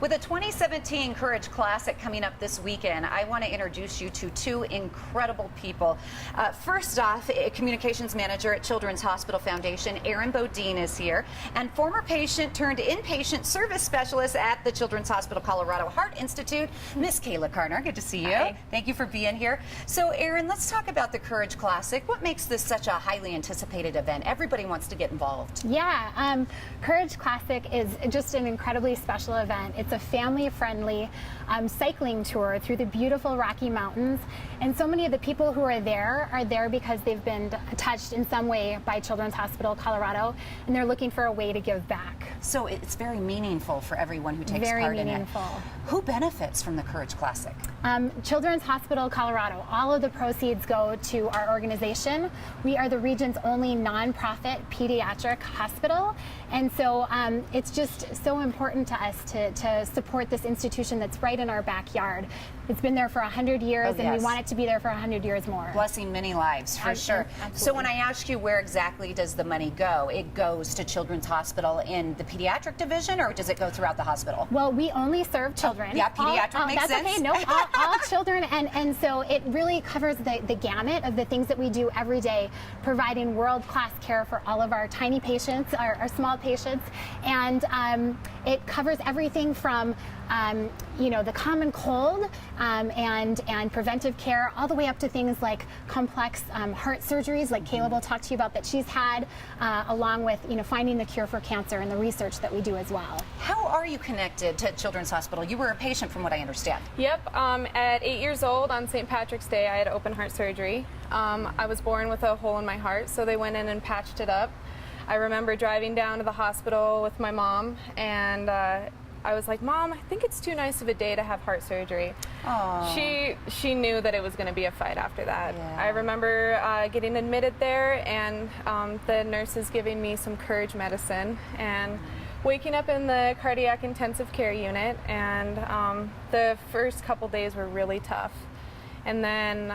With the 2017 Courage Classic coming up this weekend, I want to introduce you to two incredible people. First off, Communications Manager at Children's Hospital Foundation, Erin Bodine is here, and former patient turned inpatient service specialist at the Children's Hospital Colorado Heart Institute, Miss Kayla Carner. Good to see you. Hi. Thank you for being here. So, Erin, let's talk about the Courage Classic. What makes this such a highly anticipated event? Everybody wants to get involved. Yeah, Courage Classic is just an incredibly special event. It's a family-friendly cycling tour through the beautiful Rocky Mountains, and so many of the people who are there because they've been touched in some way by Children's Hospital Colorado, and they're looking for a way to give back. So it's very meaningful for everyone who takes part in it. Very meaningful. Who benefits from the Courage Classic? Children's Hospital Colorado. All of the proceeds go to our organization. We are the region's only nonprofit pediatric hospital, and so it's just so important to us to support this institution that's right in our backyard. It's been there for 100 years, and we want it to be there for 100 years more. Blessing many lives, for sure. Absolutely. So when I ask you where exactly does the money go, it goes to Children's Hospital in the pediatric division, or does it go throughout the hospital? Well, we only serve children. Yeah, pediatric makes sense. That's okay. No, all children, and so it really covers the gamut of the things that we do every day, providing world-class care for all of our tiny patients, our small patients, and it covers everything from the common cold and preventive care, all the way up to things like complex heart surgeries, like Kayla will talk to you about that she's had, along with finding the cure for cancer and the research that we do as well. How are you connected to Children's Hospital? You were a patient, from what I understand. Yep. At 8 years old on St. Patrick's Day, I had open heart surgery. I was born with a hole in my heart, so they went in and patched it up. I remember driving down to the hospital with my mom, and I was like, Mom, I think it's too nice of a day to have heart surgery. Aww. She knew that it was going to be a fight after that. Yeah. I remember getting admitted there, and the nurses giving me some Courage medicine, and waking up in the cardiac intensive care unit, and the first couple days were really tough. And then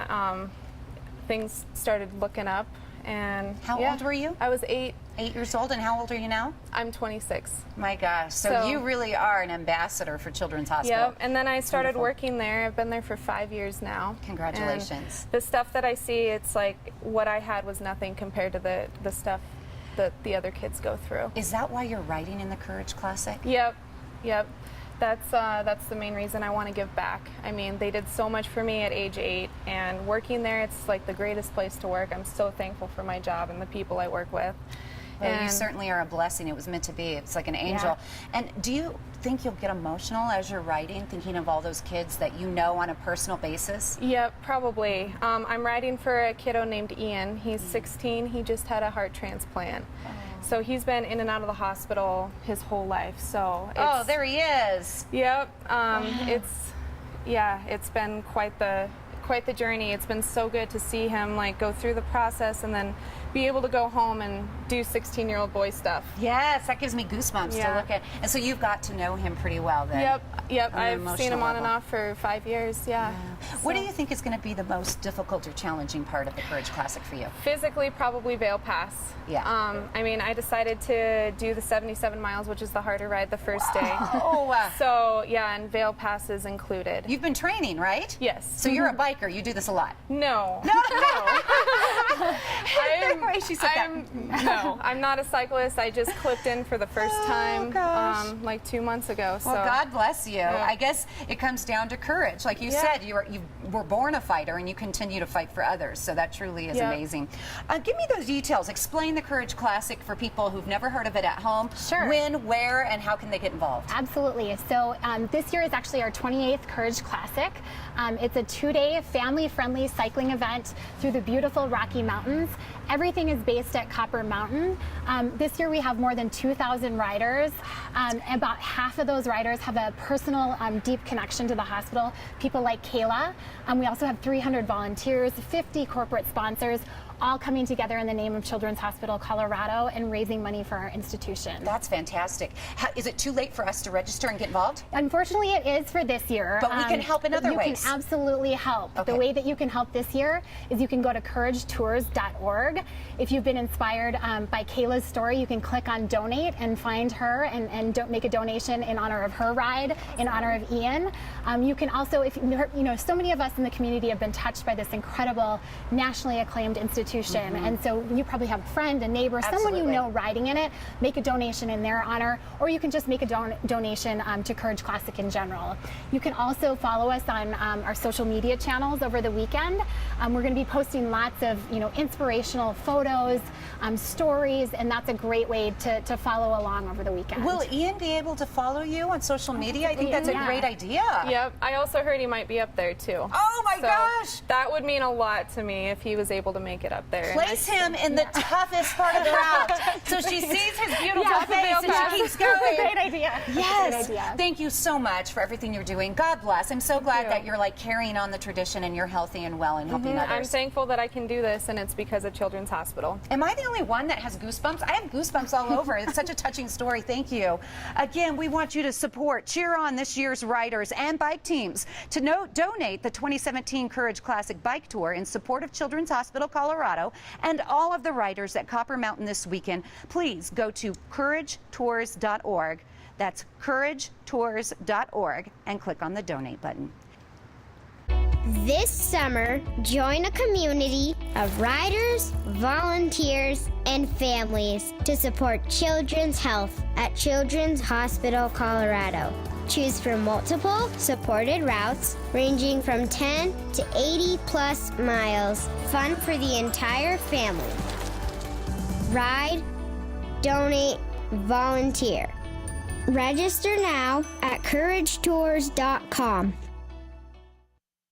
things started looking up. And how old were you? I was 8. 8 years old, and how old are you now? I'm 26. My gosh, so you really are an ambassador for Children's Hospital. Yep, and then I started working there. I've been there for 5 years now. Congratulations. And the stuff that I see, it's like what I had was nothing compared to the stuff that the other kids go through. Is that why you're writing in the Courage Classic? Yep. That's the main reason I want to give back. I mean, they did so much for me at age 8, and working there, it's like the greatest place to work. I'm so thankful for my job and the people I work with. Well, you certainly are a blessing. It was meant to be. It's like an angel. Yeah. And do you think you'll get emotional as you're writing, thinking of all those kids that you know on a personal basis? Yep, probably. I'm writing for a kiddo named Ian. He's 16. He just had a heart transplant. So he's been in and out of the hospital his whole life. So oh, there he is. Yep. It's been quite the journey. It's been so good to see him go through the process and then be able to go home and do 16-year-old boy stuff. Yes, that gives me goosebumps to look at. And so you've got to know him pretty well then. Yep. I've seen him on and off for 5 years. Yeah. So. What do you think is going to be the most difficult or challenging part of the Courage Classic for you? Physically, probably Vail Pass. Yeah. I mean, I decided to do the 77 miles, which is the harder ride, the first day. Oh. So yeah, and Vail Pass is included. You've been training, right? Yes. So you're a biker. You do this a lot. No. No, I'm not a cyclist. I just clipped in for the first time like 2 months ago. So. Well, God bless you. Yeah. I guess it comes down to courage. Like you said, you were born a fighter, and you continue to fight for others. So that truly is amazing. Give me those details. Explain the Courage Classic for people who've never heard of it at home. Sure. When, where, and how can they get involved? Absolutely. So this year is actually our 28th Courage Classic. It's a 2-day family-friendly cycling event through the beautiful Rocky Mountains. Everything is based at Copper Mountain. This year we have more than 2,000 riders. About half of those riders have a personal, deep connection to the hospital, people like Kayla. We also have 300 volunteers, 50 corporate sponsors, all coming together in the name of Children's Hospital Colorado and raising money for our institution. That's fantastic. Is it too late for us to register and get involved? Unfortunately, it is for this year. But we can help in other ways. You can absolutely help. Okay. The way that you can help this year is you can go to couragetours.org. .org. If you've been inspired by Kayla's story, you can click on donate and find her and make a donation in honor of her ride, in honor of Ian. You can also, if you know, so many of us in the community have been touched by this incredible, nationally acclaimed institution, and so you probably have a friend, a neighbor, someone you know riding in it. Make a donation in their honor, or you can just make a donation to Courage Classic in general. You can also follow us on our social media channels over the weekend. We're going to be posting lots of inspirational photos, stories, and that's a great way to follow along over the weekend. Will Ian be able to follow you on social media? I think that's a great idea. Yep, I also heard he might be up there too. Oh my gosh! That would mean a lot to me if he was able to make it up there. Place him in the toughest part of the route, so she sees his beautiful face and she keeps going. Great idea. Yes. Great idea. Thank you so much for everything you're doing. God bless. I'm so glad that you're like carrying on the tradition and you're healthy and well and helping others. I'm thankful that I can do this, and it's because of Children's Hospital. Am I the only one that has goosebumps? I have goosebumps all over. It's such a touching story. Thank you. Again, we want you to support, cheer on this year's riders and bike teams. To donate the 2017 Courage Classic Bike Tour in support of Children's Hospital Colorado and all of the riders at Copper Mountain this weekend, please go to couragetours.org. That's couragetours.org and click on the donate button. This summer, join a community of riders, volunteers, and families to support children's health at Children's Hospital Colorado. Choose from multiple supported routes ranging from 10 to 80 plus miles. Fun for the entire family. Ride, donate, volunteer. Register now at couragetours.com.